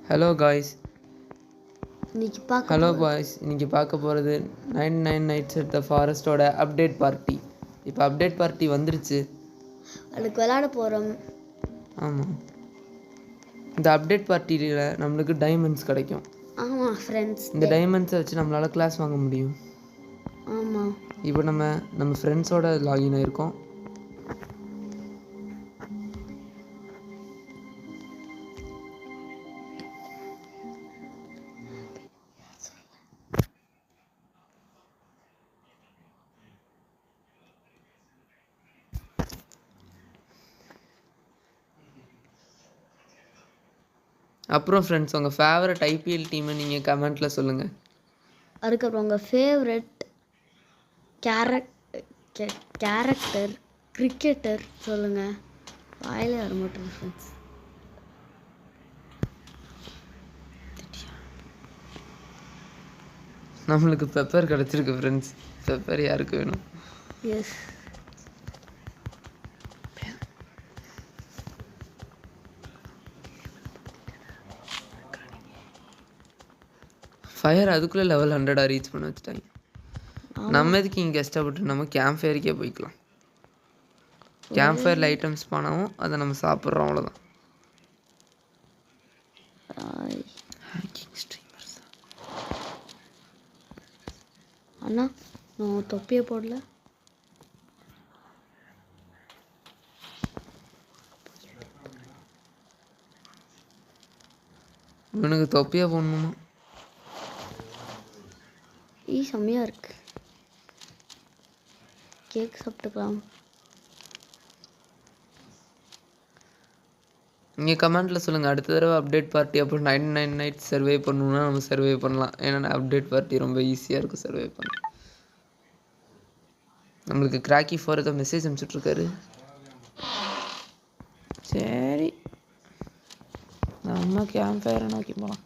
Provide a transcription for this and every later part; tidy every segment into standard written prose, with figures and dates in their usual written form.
Hello guys, hello boys. இன்றைக்கி பார்க்க போகிறது 99 நைட்ஸ் அட் த ஃபாரஸ்ட்டோட அப்டேட் பார்ட்டி. இப்போ அப்டேட் பார்ட்டி வந்துருச்சு, அதுக்கு விளையாட போகிறோம். ஆமாம், இந்த அப்டேட் பார்ட்டியில் நம்மளுக்கு டைமண்ட்ஸ் கிடைக்கும். ஆமாம் ஃப்ரெண்ட்ஸ், இந்த டைமண்ட்ஸை வச்சு நம்மளால் கிளாஸ் வாங்க முடியும். ஆமாம், இப்போ நம்ம ஃப்ரெண்ட்ஸோட லாகின் ஆகிருக்கோம். அப்புறம் ஃப்ரெண்ட்ஸ், உங்கள் ஃபேவரட் ஐபிஎல் டீமை நீங்கள் கமெண்ட்டில் சொல்லுங்கள். அதுக்கப்புறம் உங்கள் ஃபேவரட் கேரக்டர் கிரிக்கெட்டர் சொல்லுங்கள். வாயிலே வர மாட்டேன் ஃப்ரெண்ட்ஸ். நம்மளுக்கு பெப்பர் கிடச்சிருக்கு ஃப்ரெண்ட்ஸ். பெப்பர் யாருக்கு வேணும்? எஸ், ஃபயர் அதுக்குள்ளே லெவல் 100 ரீச் பண்ண வச்சுட்டாங்க. நம்ம எதுக்கு இங்கே கஷ்டப்பட்டு நம்ம கேம்ப் ஃபயருக்கே போய்க்கலாம். கேம்ப் ஃபயரில் ஐட்டம்ஸ் பண்ணவும் அதை நம்ம சாப்பிட்றோம், அவ்வளோதான். அண்ணா நான் தொப்பியை போடல. இவனுக்கு தொப்பியாக போடணுமா? செம்மையாக இருக்கு. கேக் சாப்பிட்டுக்கலாம். நீங்கள் கமெண்ட்டில் சொல்லுங்கள். அடுத்த தடவை அப்டேட் பார்ட்டி அப்போ 99 நைட்ஸ் சர்வே பண்ணணுன்னா நம்ம சர்வே பண்ணலாம். ஏன்னா அப்டேட் பார்ட்டி ரொம்ப ஈஸியாக இருக்கும் சர்வே பண்ண. நம்மளுக்கு கிராக்கி ஃபார் ஏதோ மெசேஜ் அனுப்பிச்சுட்ருக்காரு. சரி, நம்ம கேம்ப் ஃபயரை நோக்கி போகலாம்.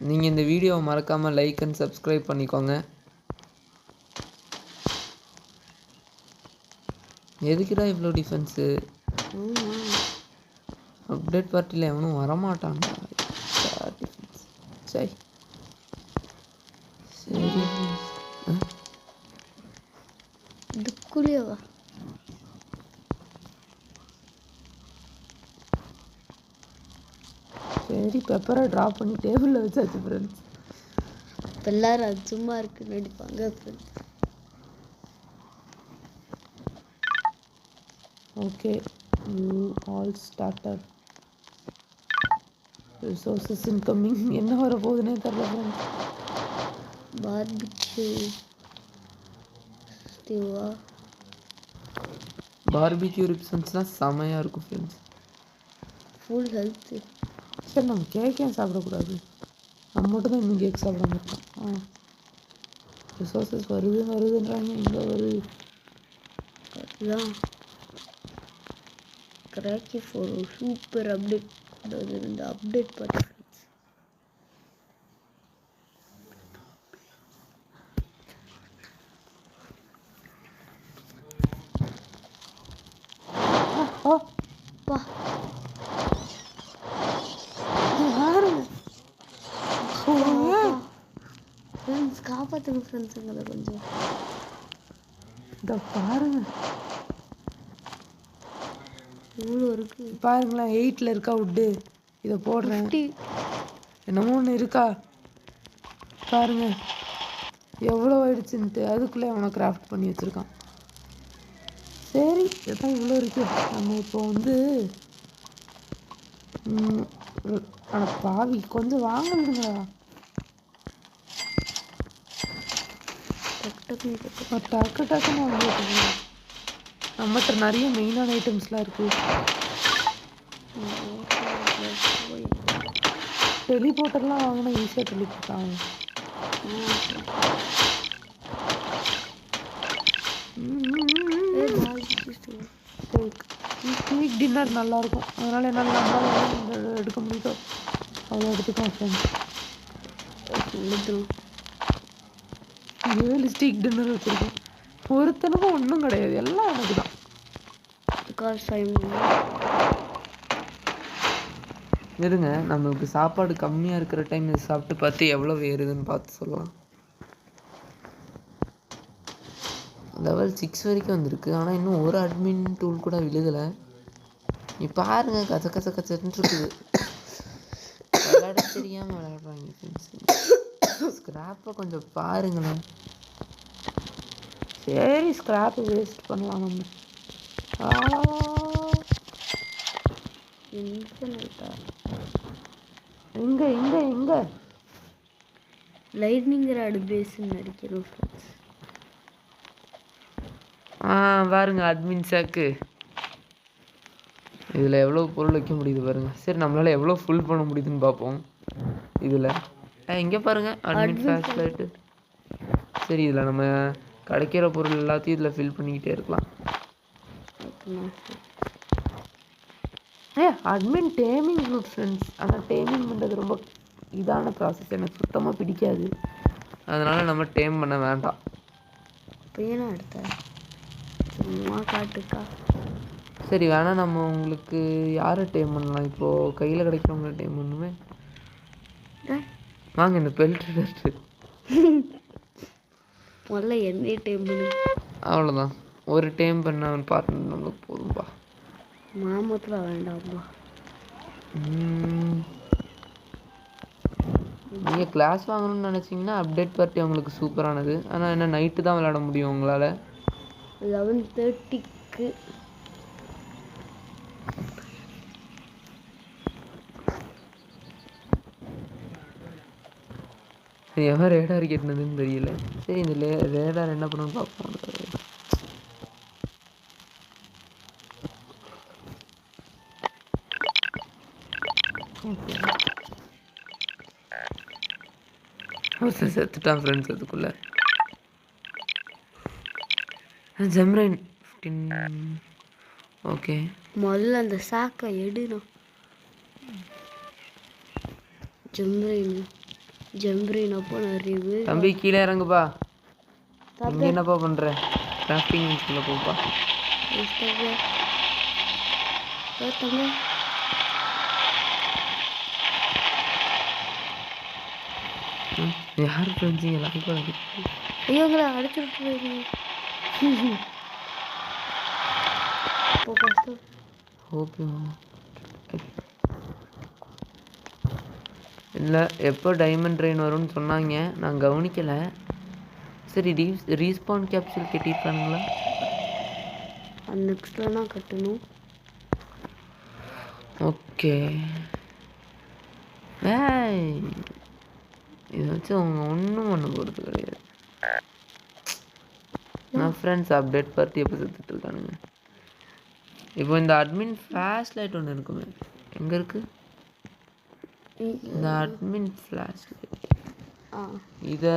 நீங்கள் இந்த வீடியோவை மறக்காமல் லைக் அண்ட் சப்ஸ்கிரைப் பண்ணிக்கோங்க. எதுக்குடா இவ்வளோ டிஃபென்ஸு? அப்டேட் பார்ட்டியில் எவனும் வரமாட்டாங்க. சரி சரி, இதுக்குள்ளேவா? சரி, பெப்பரை ட்ராப் பண்ணி டேபிளில் வச்சாச்சு ஃப்ரெண்ட்ஸ். இப்போ எல்லாரும் அது சும்மா இருக்குன்னு நடிப்பாங்க friends. Okay, you all started resources incoming. என்ன வர போகுதுன்னே தெரியல ஃப்ரெண்ட்ஸ். பார்பிக்யூ ஸ்டீவா, பார்பிக்யூ ரிப்சன்ஸ்லாம் செமையாக இருக்கும் ஃப்ரெண்ட்ஸ். Full health. சரி, நம்ம கேக் ஏன் சாப்பிடக்கூடாது? நம்ம மட்டும் தான் இன்னும் கேக் சாப்பிடாம இருக்கோம். ரிசோர்ஸஸ் வருதுன்றாங்க, இங்கே வருது. அதுதான் கிராக்கி ஃபார் சூப்பர் அப்டேட். அதாவது இந்த அப்டேட் பார்ட்டி ஃப்ரெண்ட்ஸ். வா ஃப்ரெண்ட்ஸ், காப்பாற்றுங்க ஃப்ரெண்ட்ஸுங்களை கொஞ்சம். இதை பாருங்க, இவ்வளோ இருக்கு பாருங்களேன். 8 இருக்கா உட்டு? இதை போடுறேன். என்னமோ ஒன்று இருக்கா பாருங்க, எவ்வளோ ஆயிடுச்சுன்ட்டு. அதுக்குள்ளே அவனை கிராஃப்ட் பண்ணி வச்சுருக்கான். சரி, இதான் இவ்வளோ இருக்கு. நம்ம இப்போ ஆனால் பாவி கொஞ்சம் வாங்க விடுங்களா. டக்கு டக்குன்னு வாங்கிட்டு நம்மகிட்ட நிறைய மெயினான ஐட்டம்ஸ்லாம் இருக்குது. டெலிபோர்ட்டர்லாம் வாங்கினா ஈஸியாக டெலிபோர்ட் ஆகும். கேக் டின்னர் நல்லாயிருக்கும். அதனால் என்னால் நம்மளால் எடுக்க முடியுதோ அவ்வளோ எடுத்துக்கோம் ஃப்ரெண்ட்ஸ். எழுதணும். 7 ஸ்டிக் டின்னர் வச்சிருக்கேன். ஒருத்தனுக்கும் ஒன்றும் கிடையாது, எல்லாம் எனக்கு தான். இருங்க, நம்மளுக்கு சாப்பாடு கம்மியாக இருக்கிற டைம் இது சாப்பிட்டு பார்த்து எவ்வளோ ஏறுதுன்னு பார்த்து சொல்லலாம். லெவல் 6 வரைக்கும் வந்திருக்கு, ஆனால் இன்னும் ஒரு அட்மின் டூல் கூட விழுகலை. நீ பாருங்க, கச்ச கச்ச கச்சன்னு இருக்குது. விளையாட தெரியாமல் விளையாடுறாங்க ஃப்ரெண்ட்ஸ். ஸ்கிராப்பை கொஞ்சம் பாருங்களேன். சரி, ஸ்கிராப்பை வேஸ்ட் பண்ணலாம் நம்ம. எங்க எங்க எங்க லைட்னிங் ராட் பேஸ்ன்னு நினைக்கிறோம் ஃப்ரெண்ட்ஸ். பாருங்க அட்மின் சாக்கு. இதில் எவ்வளோ பொருள் வைக்க முடியுது பாருங்க. சரி, நம்மளால் எவ்வளோ ஃபுல் பண்ண முடியுதுன்னு பார்ப்போம். இதில் இங்கே பாருங்கள், அட்மின் ஃப்ளாஷ் லைட்டு. சரி, இதில் நம்ம கிடைக்கிற பொருள் எல்லாத்தையும் இதில் ஃபில் பண்ணிக்கிட்டே இருக்கலாம். Admin taming good friends. ஆனால் டேமிங் பண்ணுறது ரொம்ப இதான ப்ராசஸ், எனக்கு சுத்தமாக பிடிக்காது. அதனால் நம்ம டேம் பண்ண வேண்டாம். பையனா எடுத்த சும்மா காட்டுக்கா. சரி, வேணால் நம்ம உங்களுக்கு யாரை டேம் பண்ணலாம்? இப்போது கையில் கிடைக்கிறவங்கள டேம் பண்ணுமே. வாங்க, இந்த பெல்ட் முதல்ல என்ன டேம் பண்ணு. அவ்வளோதான், ஒரு டேம் பண்ண பார்ட்னர் நம்மளுக்கு போதும்பா. மாமத்தில் வேண்டாம்ப்பா. நீங்கள் கிளாஸ் வாங்கணும்னு நினச்சிங்கன்னா அப்டேட் பார்ட்டி உங்களுக்கு சூப்பரானது. ஆனால் என்ன நைட்டு தான் விளையாட முடியும் உங்களால். 11:30க்கு எவன் ரேடார் கேட்டதுன்னு தெரியல. சரி, இந்த ரேடார் என்ன பண்ணணும்னு பார்ப்போம். செத்துட்டான் ஃப்ரெண்ட்ஸ். அதுக்குள்ள ஜம்ரைன் 15. ஓகே, முதல்ல அந்த சாக்கை எடுணும். ஜம்ரைன் அப்போ நிறைய தம்பி கீழே இறங்குப்பா. இங்கே என்னப்பா பண்ணுற? கிராஃப்டிங் மின்ஸ்குள்ளே போப்பா. யார் ஃப்ரெண்ட்ஸ் இங்கே லைக் பண்ணி? ஐயோங்களா அடிச்சு விட்டு ஓகே. இல்லை, எப்போ டைமண்ட் ட்ரெயின் வரும்னு சொன்னாங்க, நான் கவனிக்கலை. சரி, ரீஸ்பான் கேப்சூல் கட்டியிருக்கானுங்களா? அந்த எக்ஸ்ட்ரா தான் கட்டணும். ஓகே, இதை வச்சு அவங்க ஒன்றும் பண்ண போகிறது கிடையாது. நான் ஃப்ரெண்ட்ஸ் அப்டேட் பார்த்து எப்போ செத்துட்டு இருக்கானுங்க. இப்போ இந்த அட்மின் ஃப்ளாஷ் லைட் ஒன்று இருக்குமே, எங்கே இருக்குது இந்த அட்மின் ஃப்ளாஷ் லைட்? இதை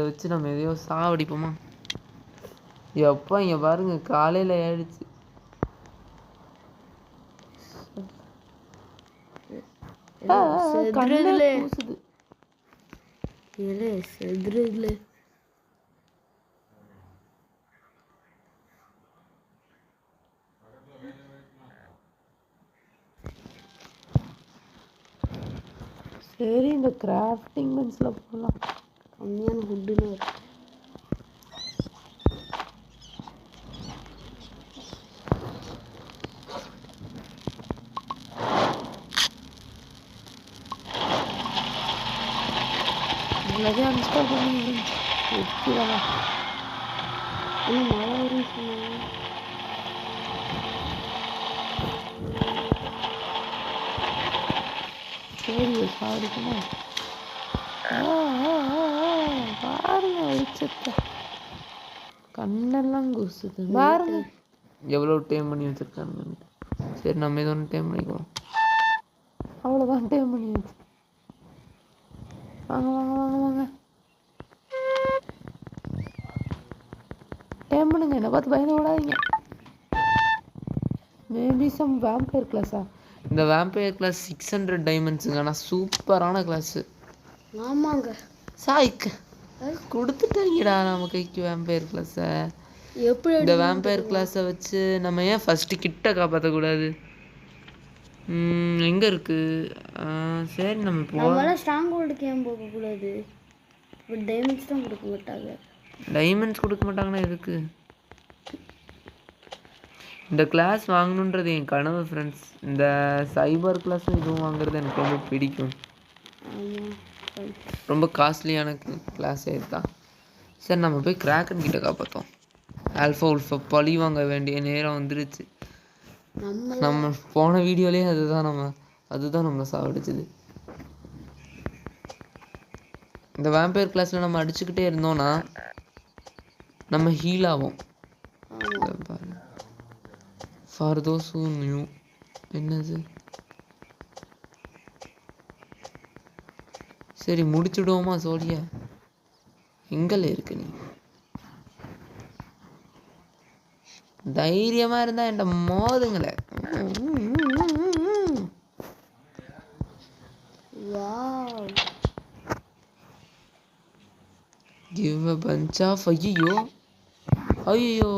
வச்சு நம்ம எதையோ சாவடிப்போமா? எப்போ இங்கே பாருங்க, காலையில் ஆயிடுச்சு. செதுறதுல சரி, இந்த கிராஃப்டிங் பென்ஸில் போகலாம். கம்மியான ஃபுட்டுன்னு இருக்கு. எல்லாத்தையும் அன்ஸ்டால் பண்ணி எடுத்துடலாம். இன்னும் மழை வரும்னு சொன்னாங்க. சரி, சாப்பிடுமா? பாருங்க வெளிச்சத்தை, கண்ணெல்லாம் கூசுது பாருங்க. எவ்வளோ டைம் பண்ணி வச்சுருக்காங்க. சரி, நம்ம இது ஒன்று டைம் பண்ணிக்குவோம். அவ்வளோதான், டைம் பண்ணி வச்சு. வாங்க வாங்க வாங்க வாங்க, டைம் பண்ணுங்க. என்னை பார்த்து பயந்து விடாதீங்க. மேபி சம் வேம்பயர் கிளாஸா? இந்த வேம்பயர் கிளாஸ் 600 டைமண்ட்ஸுங்க. ஆனால் சூப்பரான கிளாஸு. ஆமாங்க, சாய்க்கு கொடுத்துட்டாங்கடா நம்ம கைக்கு வேம்பயர் கிளாஸை. எப்படி இந்த வேம்பயர் கிளாஸை வச்சு நம்ம ஏன் ஃபஸ்ட்டு கிட்ட காப்பாற்றக்கூடாது? எங்கே இருக்கு? சரி நம்ம நம்மளாம் ஸ்ட்ராங் ஹோல்டுக்கு ஏன் போகக்கூடாது? பட் டைமண்ட்ஸ் தான் கொடுக்க மாட்டாங்க. டைமண்ட்ஸ் கொடுக்க மாட்டாங்கன்னா எதுக்கு? இந்த கிளாஸ் வாங்கணுன்றது என் கனவு ஃப்ரெண்ட்ஸ். இந்த சைபர் கிளாஸும் இதுவும் வாங்குறது எனக்கு ரொம்ப பிடிக்கும். ரொம்ப காஸ்ட்லியான கிளாஸே இதுதான். சரி நம்ம போய் கிராக்கன் கிட்ட காப்பாற்றோம். ஆல்ஃபா உல்ஃபா பழி வாங்க வேண்டிய நேரம் வந்துருச்சு. நம்ம போன வீடியோலேயே அதுதான் நம்மளை சாவடிச்சுது. இந்த வேம்பயர் கிளாஸில் நம்ம அடிச்சுக்கிட்டே இருந்தோம்னா நம்ம ஹீல் ஆகும். For those who new. என்னது? சரி முடிச்சுடுவோமா சோழியா? எங்கல இருக்கு நீ? தைரியமா இருந்தா என்கிட்ட மோதுங்களே. Give a bunch of ஐயோ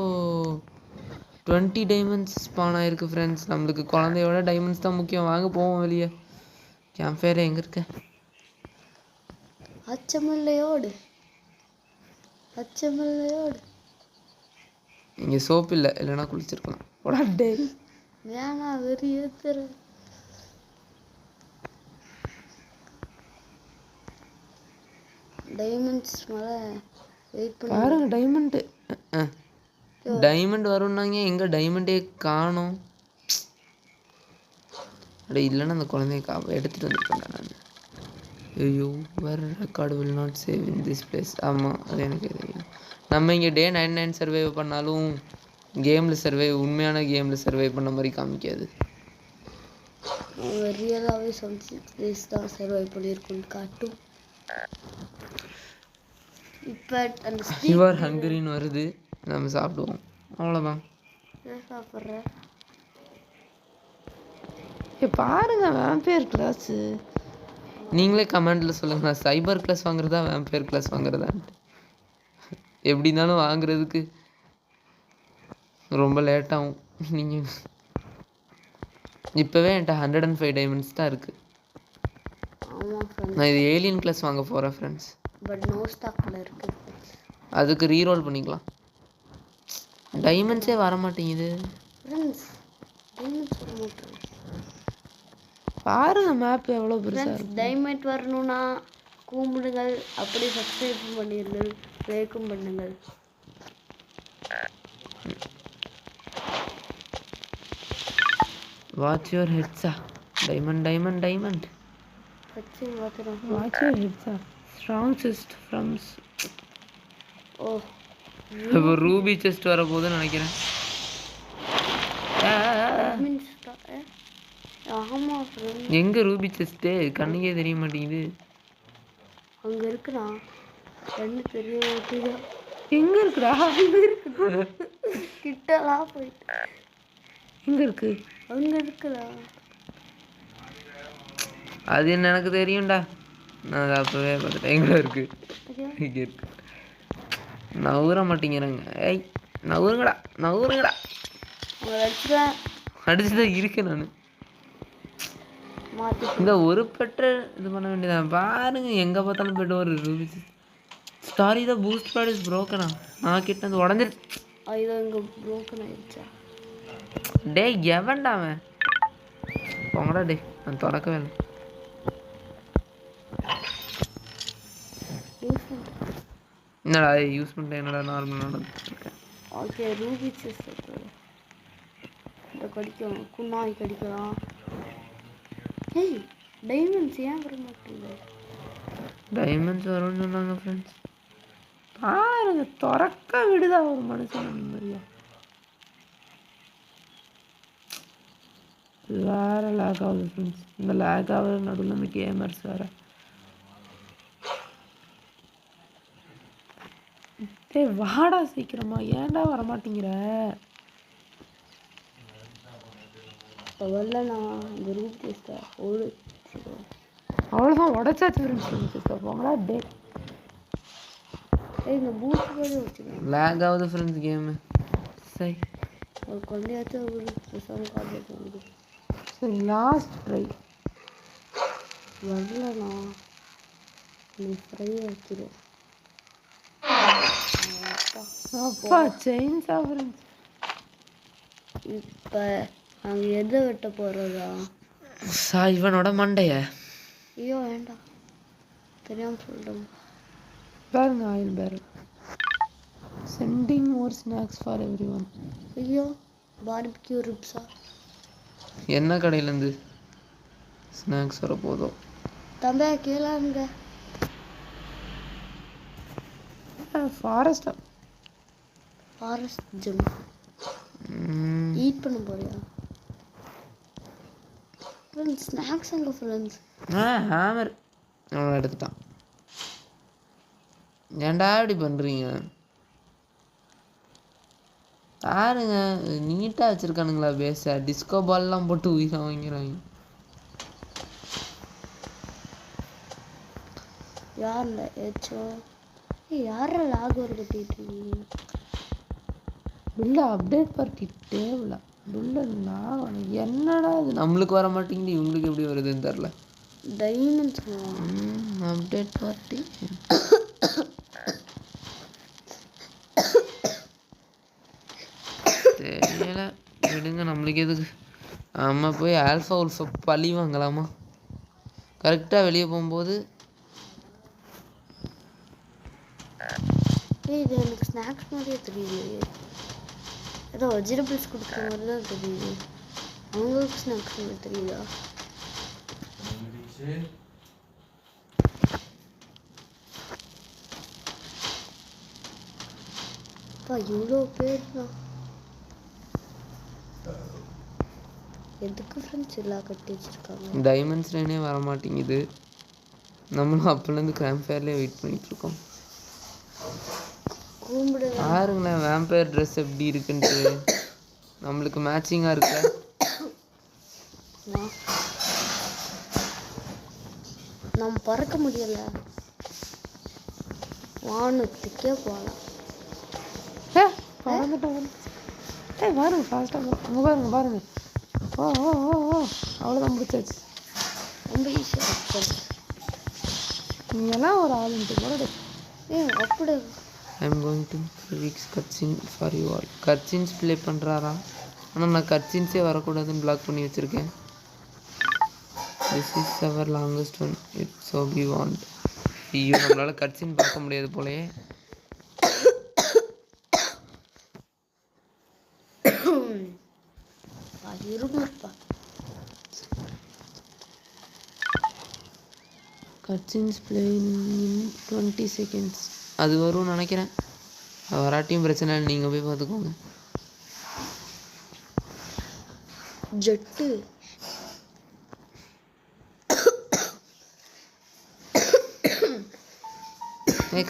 20 டைமண்ட்ஸ் ஸ்பான் ஆயிருக்கு ஃப்ரெண்ட்ஸ். நம்மளுக்கு குழந்தையோட டைமண்ட்ஸ் தான் முக்கியம். வாங்க போவோம் வெளியே. கேம்ப் ஃபயர் எங்கே இருக்க? அச்சமல்லையோடு இங்கே சோப்பு இல்லை, இல்லைன்னா குளிச்சிருக்கலாம். உடனே வேணா வெறி ஏத்துற. டைமண்ட்ஸ் மேலே வெயிட் பண்ணி பாருங்க. டைமண்ட் வரும்னாங்க, எங்கே டைமண்டே காணோம். அப்படி இல்லைன்னா அந்த குழந்தைய எடுத்துகிட்டு வந்துருக்கேன் நான். ஐயோ வேறு record will not save in this place. ஆமாம், அது எனக்கு தெரியும். நம்ம இங்கே டே 99 சர்வே பண்ணாலும் உண்மையான கேமில் சர்வே பண்ண மாதிரி காமிக்காது. ரியலாகவே 76 days தான் சர்வை பண்ணியிருக்கோன்னு காட்டும். இப்போ அந்த யுவர் ஹங்கரின்னு வருது, நம்ம சாப்பிடுவோம். அவ்வளோதான். சாப்பிட்றேன். பாருங்க வேம்பயர் கிளாஸு. நீங்களே கமெண்டில் சொல்லுங்கள், நான் சைபர் கிளாஸ் வாங்குறதா வேம்பயர் கிளாஸ் வாங்குறதான்ட்டு. எப்படி இருந்தாலும் வாங்குறதுக்கு ரொம்ப லேட்டாகும். நீங்கள் இப்போவே என்கிட்ட 105 டைமண்ட்ஸ் தான் இருக்குது. நான் இது ஏலியன் கிளாஸ் வாங்க போகிறேன் ஃப்ரெண்ட்ஸ். பட் நோ ஸ்டாக்கில் இருக்குது. அதுக்கு ரீரோல் பண்ணிக்கலாம். டைமண்ட்ஸே வர மாட்டேங்குது ஃப்ரெண்ட்ஸ். டைமண்ட்ஸ் வர மாட்டேங்குது. பாருங்க மேப் எவ்வளோ பெருசாக இருக்கு. டைமண்ட் வரணும்னா கூம்பிடுங்கள், அப்படி சப்ஸ்கிரைப் பண்ணிடுங்கள், லைக்கும் பண்ணுங்கள். வாட்ச் யுவர் ஹெட்ஸா. டைமண்ட் வாட்ச் யுவர் ஹெட்ஸா. ஸ்ட்ராங் செஸ்ட் ஃப்ரம்ஸ். இப்போ ரூபி செஸ்ட் வரப்போகுதுன்னு நினைக்கிறேன். எங்க ரூபி செஸ்ட்டு கண்ணுக்கே தெரிய மாட்டேங்குது. அங்க இருக்குடா. கண்ணு தெரிய மாட்டேங்குது. எங்க இருக்குடா? கிட்டலாம் போயிட்டு. எங்க இருக்கு? அங்க இருக்குடா. அது என்ன எனக்கு தெரியும்டா. நான் அதை அப்பவே பார்த்துட்டேன். எங்க இருக்கு? இங்கே இருக்கு. நவுற மாட்டேங்கிறாங்க. ஏய் நவுருங்கடா. அடிச்சுதான் இருக்கேன் நான். இந்த ஒரு பெட்ரு இது பண்ண வேண்டியதான். பாருங்க எங்கே பார்த்தாலும் பெட் ஒரு ரூபி ஸ்டாரி தான். பூஸ்ட் பேட் இஸ் ப்ரோக்கனா. நான் கிட்ட வந்து உடஞ்சிருச்சு. ஐயோ இங்கே ப்ரோக்கன் ஆயிடுச்சா? டே எவன்டா அவன்? போங்கடா டே, நான் திறக்கவே இல்லை. என்னடா யூஸ் பண்ணிட்டேன்? என்னடா நார்மல் நடந்துருக்கேன். ஓகே ரூபி செஸ்ட் இந்த கடிக்கும். குண்ணாய் கடிக்கலாம். ஏய் டைமண்ட்ஸ் ஏன் வர மாட்டேங்குது? டைமண்ட்ஸ் வரும்னு சொன்னாங்க ஃப்ரெண்ட்ஸ். பாருங்க திறக்க விடுதா ஒரு மனுஷன் நிம்மதியா. வேற லேக் ஆகுது ஃப்ரெண்ட்ஸ். இந்த லேக் ஆகுது நடுவில் இந்த கேமர்ஸ் வேற. டேய் வாடா சீக்கிரமா. ஏன்டா வரமாட்டேங்கிற? வரலண்ணா இந்த ரூபி செஸ்ட்டை ஓடு. அவ்வளோதான் உடச்சாச்சு ஃப்ரெண்ட்ஸ். போங்களா டே இந்த பூஸ்ட் போய் வச்சுக்கோங்க. லேக் ஆகுது ஃப்ரெண்ட்ஸ் கேமு. சரி ஒரு கொண்டையாச்சும் ஒரு புதுசாக கார்டு போகுது. சரி லாஸ்ட் ட்ரை. வரலண்ணா நீ ஃப்ரை வைக்கிறேன். அப்பா செயின்ஸா ஃப்ரெண்ட்ஸ். இப்போ நாங்கள் எதை வெட்ட போகிறதா? இவனோட மண்டைய ஐயோ வேண்டாம், தெரியாமல் சொல்லிட்டோம். பாருங்க oil barrel. Sending more snacks for everyone. ஐயோ பார்பிக்யூ ரிப்ஸா? என்ன கடையிலேருந்து ஸ்நாக்ஸ் வர போதும்? தம்பியா கேளாங்க. ஃபாரஸ்டா? ஃபாரஸ்ட் ஜிம் ஈட் பண்ண போறியா? ஃப்ரெண்ட்ஸ் ஸ்நாக்ஸ் எங்கே ஃப்ரெண்ட்ஸ்? ஹேமர் அவன் எடுத்துட்டான். ஏன்டா இப்படி பண்ணுறீங்க? பாருங்க நீட்டாக வச்சுருக்கானுங்களா பேஸை. டிஸ்கோ பால்லாம் போட்டு உயிரை வாங்கிறாங்க. யாரில் ஏச்சோ யார லாக் ஒரு கட்டிட்டு இருக்கீங்க? புல்ல அப்டேட் பார்ட்டி டேபிளா? புல்ல லாக் என்னடா இது? நம்மளுக்கு வர மாட்டேங்குது, இவங்களுக்கு எப்படி வருதுன்னு தெரில. டைமண்ட்ஸ் அப்டேட் பார்ட்டி தெரியல, விடுங்க. நம்மளுக்கு எதுக்கு? நம்ம போய் ஆல்ஃபா உல்ஃபை பழி வாங்கலாமா? கரெக்டாக வெளியே போகும்போது இது எனக்கு ஸ்நாக்ஸ் மாதிரியே தெரியுது. ஏதோ வெஜிடபிள்ஸ் கொடுக்குற மாதிரி தான் தெரியுது. அவங்களுக்கு ஸ்நாக்ஸ் மாதிரி தெரியுதா? அப்பா இவ்வளோ பேர் தான். எதுக்கு ஃப்ரெண்ட்ஸ் எல்லாம் கட்டி வச்சுருக்காங்க? டைமண்ட்ஸ் லைனே வர மாட்டேங்குது. நம்மளும் அப்போலேருந்து கிராம்ப் ஃபேர்லேயே வெயிட் பண்ணிகிட்ருக்கோம். பாருங்களேன் வேம்பயர் ட்ரெஸ் எப்படி இருக்குன்ட்டு. நம்மளுக்கு மேட்சிங்காக இருக்குல்ல. நம்ம பறக்க முடியலை, வானத்துக்கே போகலாம். பறந்துட்டோம். பாருங்க ஃபாஸ்ட்டாக அங்கே பாருங்க பாருங்க. ஓ ஓ ஓ ஓ அவ்வளோதான் முடிச்சாச்சு. ரொம்ப ஈஸியாக. நீ எல்லாம் ஒரு ஆளுன்ட்டு போட. அப்படி I'm going to weeks cutscene for you all. Cutscenes play பண்ணுறாரா? ஆனால் நான் கட்சின்ஸே வரக்கூடாதுன்னு பிளாக் பண்ணி வச்சுருக்கேன். This is our longest one it so be want. ஐயோ நம்மளால் கட்சின் பார்க்க முடியாது போலயே. Cutscenes play in 20 seconds. அது வரும்னு நினைக்கிறேன். வராட்டியும் பிரச்சனை இல்லை, நீங்கள் போய் பார்த்துக்கோங்க. ஜெட்டு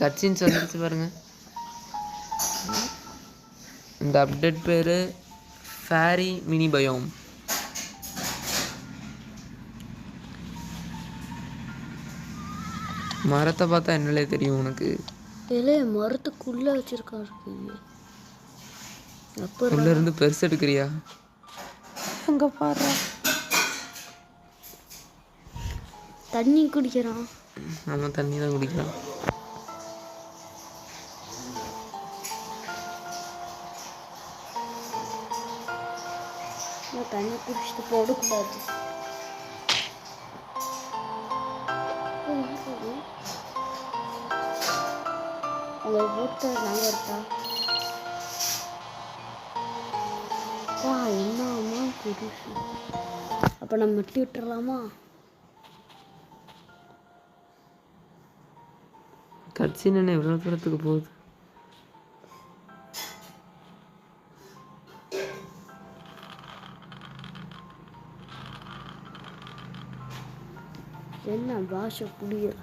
கட்சின்ஸ் வந்துடுச்சு பாருங்க. இந்த அப்டேட் பேர் ஃபேரி மினி பயோம். மரத்தை பார்த்தா என்னலே தெரியும் உனக்கு? இலைய மரத்துக்குள்ளே வச்சுருக்காரு. உள்ள இருந்து பெருசு எடுக்கிறியா? அங்கே பாரு, தண்ணி குடிக்கிறான். ஆமாம் தண்ணி தான் குடிக்கிறான். தண்ணி குடிச்சிட்டு போடக்கூடாது. உங்களை போட்டு நாங்கள் இருக்கா? வா என்னம்மா புதுசு. அப்போ நம்ம வெட்டி விட்டுறலாமா? கட்சின்னு என்ன எவ்வளோ தூரத்துக்கு போகுது? என்ன பாஷை புரியல.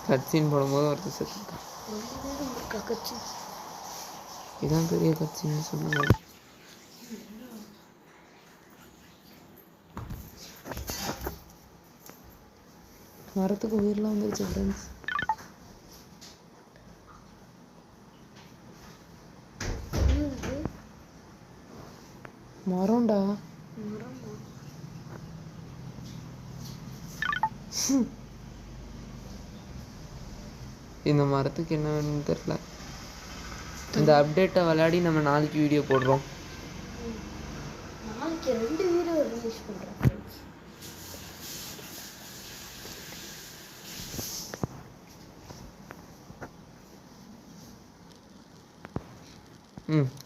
கட்சின்னு போடும்போது ஒருத்தர் செத்துருக்கான். ரொம்ப நேரம் இருக்கா கட்சி? இதான் பெரிய கட்சின்னு சொன்னாங்க. மரத்துக்கு உயிரெலாம் வந்துருச்சு ஃப்ரெண்ட்ஸ். மரம்டா. இந்த மரத்துக்கு என்ன வேணும்னு தெரியல. இந்த அப்டேட்டை விளையாடி நம்ம நாளைக்கு வீடியோ போடுறோம். நாளைக்கு 2 வீடியோ ரிலீஸ் பண்ணுறேன்.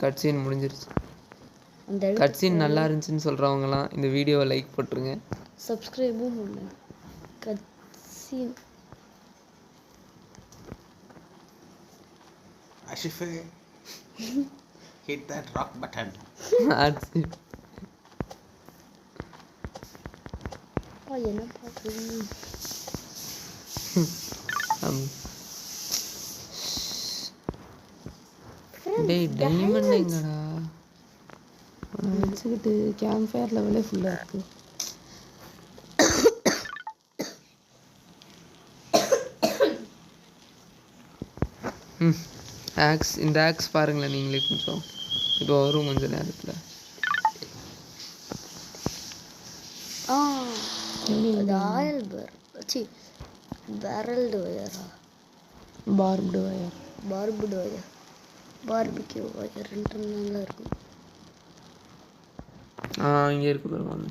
கட்சீன் முடிஞ்சிருச்சு. அந்த கட்சீன் நல்லா இருந்துச்சுன்னு சொல்கிறவங்களாம் இந்த வீடியோவை லைக் போட்டுருங்க. சப்ஸ்கிரைபும் பண்ணுங்க. கட்சீன் Ashife, hit that rock button. என்ன பார்க்குறீங்க? டேய் டைமண்ட் எங்கடா? வச்சுக்கிட்டு கேம்ப் ஃபயர் லெவலே ஃபுல்லாக இருக்குது. ஆக்ஸ், இந்த ஆக்ஸ் பாருங்களேன் நீங்களே கொஞ்சம். இப்போ வரும் கொஞ்சம் நேரத்தில். அது ஆயில் பேரல்டு ஒயரா? Barbed wire. Barbed wire, barbecue wire நல்லா இருக்கும். இங்கே இருக்கு பாருங்க.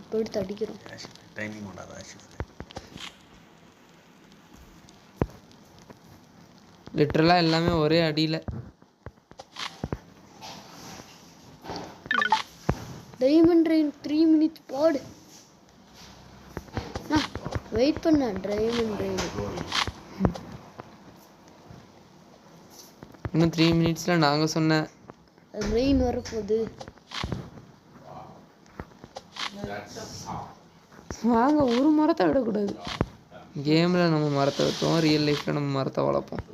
இப்போ எடுத்து அடிக்கிறோம். Timing ஓடாதா Ashife? லிட்டரலாக எல்லாமே ஒரே அடியில். டைமண்ட் ரெயின் 3 மினிட்ஸ் போடு. வெயிட் பண்ண டைமண்ட் ரெயின். இன்னும் 3 மினிட்ஸில் நாங்கள் சொன்ன ரெயின் வரப்போகுது. வாங்க, ஒரு மரத்தை விடக்கூடாது. கேமில் நம்ம மரத்தை வைப்போம், ரியல் லைஃப்பில் நம்ம மரத்தை வளர்ப்போம்.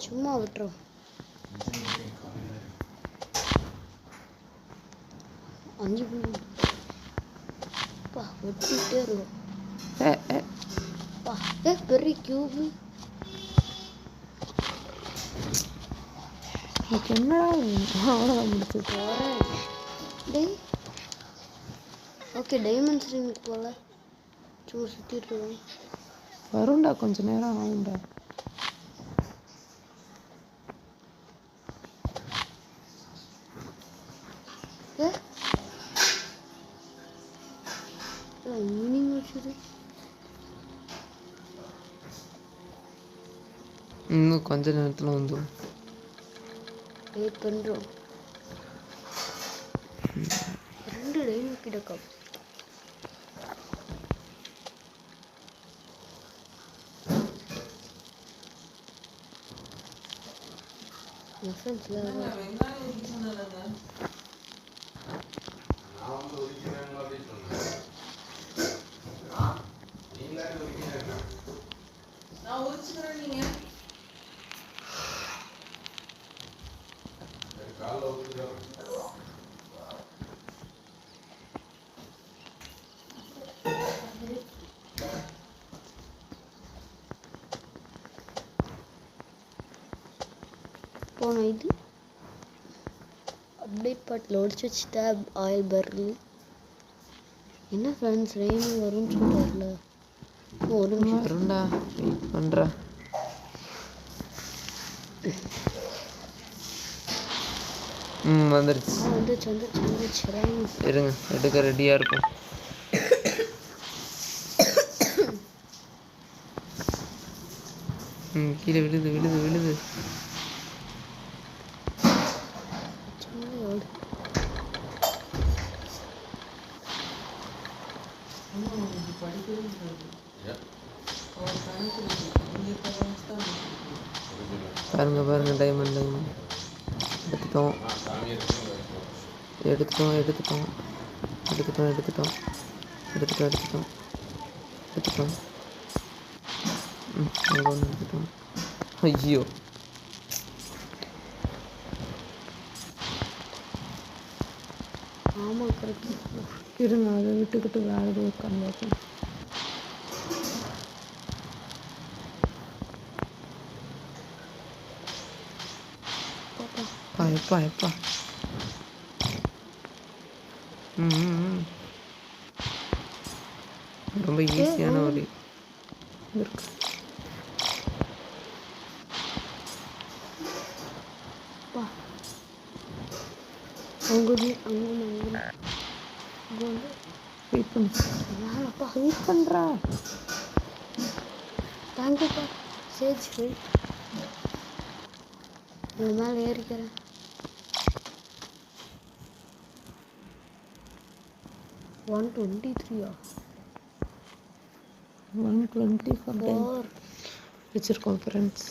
சும்மா விட்டுறோம். அஞ்சு பா வெட்டிகிட்டே இருக்கும். பெரிய கியூபு. என்னடா அவ்வளோதான் முடிச்சது. டேய் ஓகே, டைமண்ட்ஸ் ரிங்க்கு போல சும்மா சுற்றிட்டு வரும்டா, கொஞ்சம் நேரம் ஆகும்டா. இன்னும் கொஞ்ச நேரத்தில் வந்துடும். வெயிட் பண்ணுறோம். 2 டைமண்ட் கிடக்கும். போன இது அப்டேட் பாட்டில் ஒடிச்சு வச்சுட்டா ஆயில் பர்ல். என்ன ஃப்ரெண்ட்ஸ், ரெயின் வரும்னு சொல்கிறார்ல. ஒரு நிமிஷம் வரும்டா, வெயிட் பண்ணுறா. வந்துருச்சு. இருங்க, எடுக்க ரெடியாக இருக்கும். கீழே விழுது விழுது விழுது. பாருங்க பாருங்க, டைமண்ட் டைமண்ட் எடுத்துட்டோம் எடுத்துட்டோம் எடுத்துட்டோம் எடுத்துட்டோம் எடுத்துட்டோம். எடுத்துட்டோம் அங்கே ஒன்று எடுத்துட்டோம். ஐயோ ஆமாம் கரெக்டு. இருங்க அதை விட்டுக்கிட்டு வேறு எதுவும் இருக்கான்னு பார்ப்போம். எப்பா ரொம்ப ஈஸியான ஒரு இருக்கு. அங்கே வெயிட் வேலைப்பா வெயிட் பண்ணுறா. தேங்க்யூப்பா. சரி உங்கள் மேலே ஏறிக்கிறேன். $123 124 வச்சுருக்கோம் ஃப்ரெண்ட்ஸ்.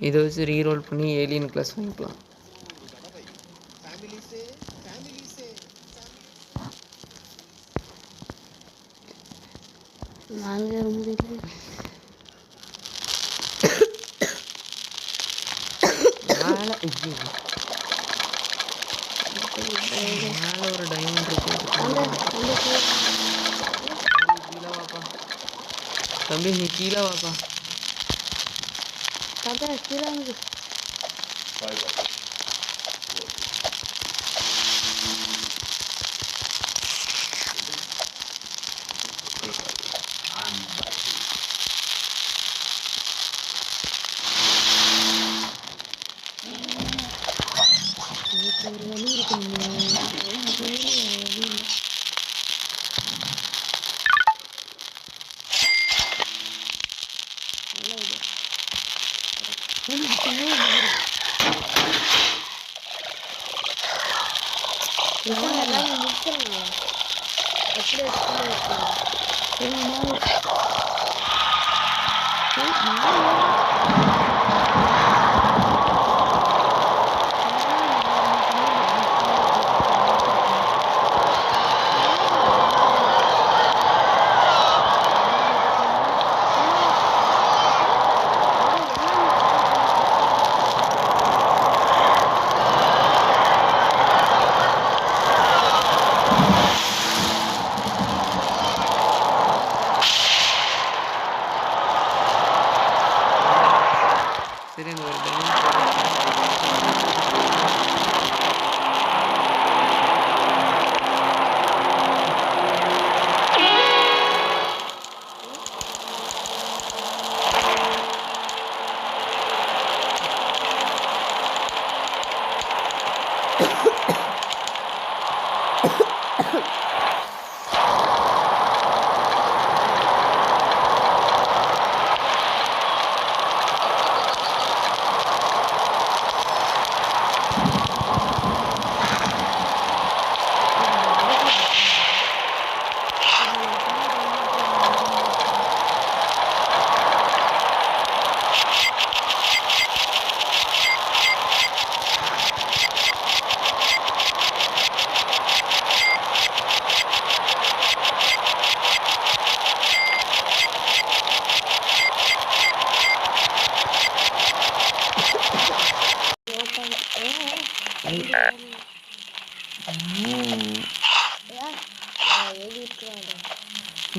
இதை வச்சு ரீரோல் பண்ணி ஏலியன் கிளாஸ் வாங்கிக்கலாம். மேலே ஏற முடியல. மேலே ஒரு டைமண்ட் இருக்கு. கீழே வாப்பா தம்பி, நீ கீழே வாப்பா. கீழே வந்து ஒரு வழி இருக்குங்க. எல்லாமே முடிச்சிடலாம். எப்படி சரி இந்த ஒரு டைமண்ட்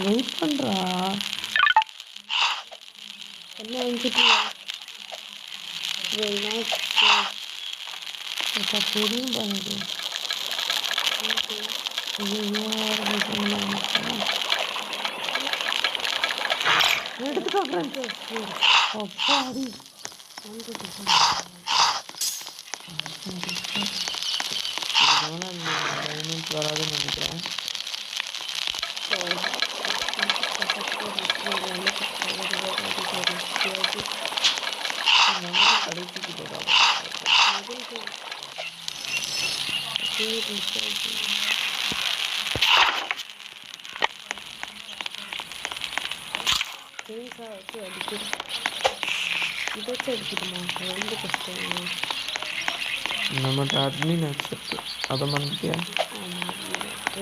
வெயிட் பண்ணுறா. என்ன வாங்கிட்டியா? இப்போ தெரியும் பாருங்க. எடுத்துக்கோ ஃப்ரெண்ட்ஸு. அப்பாடி டைமண்ட் வராதுன்னு நினைக்கிறேன். கடைசிக்கு போகிறாங்க. நம்மகிட்ட அட்மின் அக்செப்ட் அதை மறந்துட்டியா?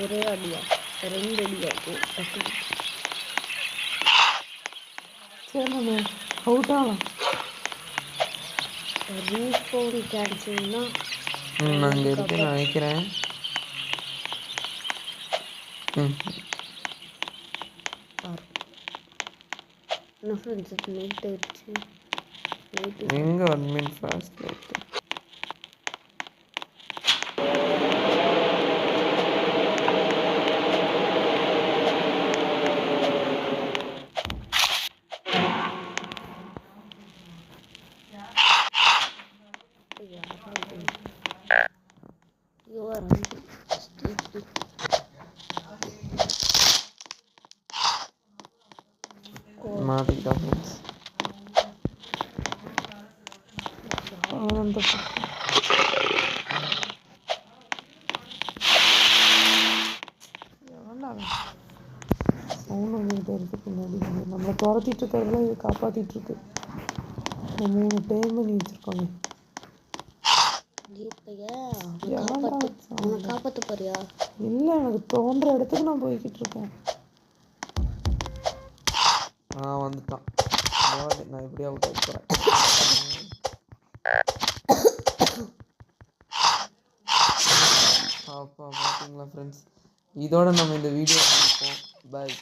ஒரே அடியா 2 அடி ஆகும் டக்குனு. சரி நம்ம அவுட் ஆகலாம். ரீஸ்பவுன் கேன்சல்னா அங்கே இருக்குன்னு நினைக்கிறேன். என்ன ஃப்ரெண்ட்ஸ் நைட் ஆயிடுச்சு. நைட்டு எங்கே 1 மினிட் ஃபாஸ்ட் லைட்டு மாட்டிக்கிட்டா ஃப்ரெண்ட்ஸ். சவுண்ட் வந்துக்கிட்டே இருக்கு பின்னாடி. நம்மளை துரத்திட்டு இருக்கிறதுல இது காப்பாற்றிட்டு இருக்கு. 3 டைம் பண்ணி வச்சுருக்கோங்க. காப்பாற்ற போறியா? இல்லை, எனக்கு தோன்ற இடத்துக்கு நான் போய்கிட்டு இருக்கேன். வந்துட்டான். நான் எப்படியா அவுட் ஆகி போகிறேன். பார்த்தீங்களா ஃப்ரெண்ட்ஸ், இதோட நம்ம இந்த வீடியோ பார்ப்போம். பாய்.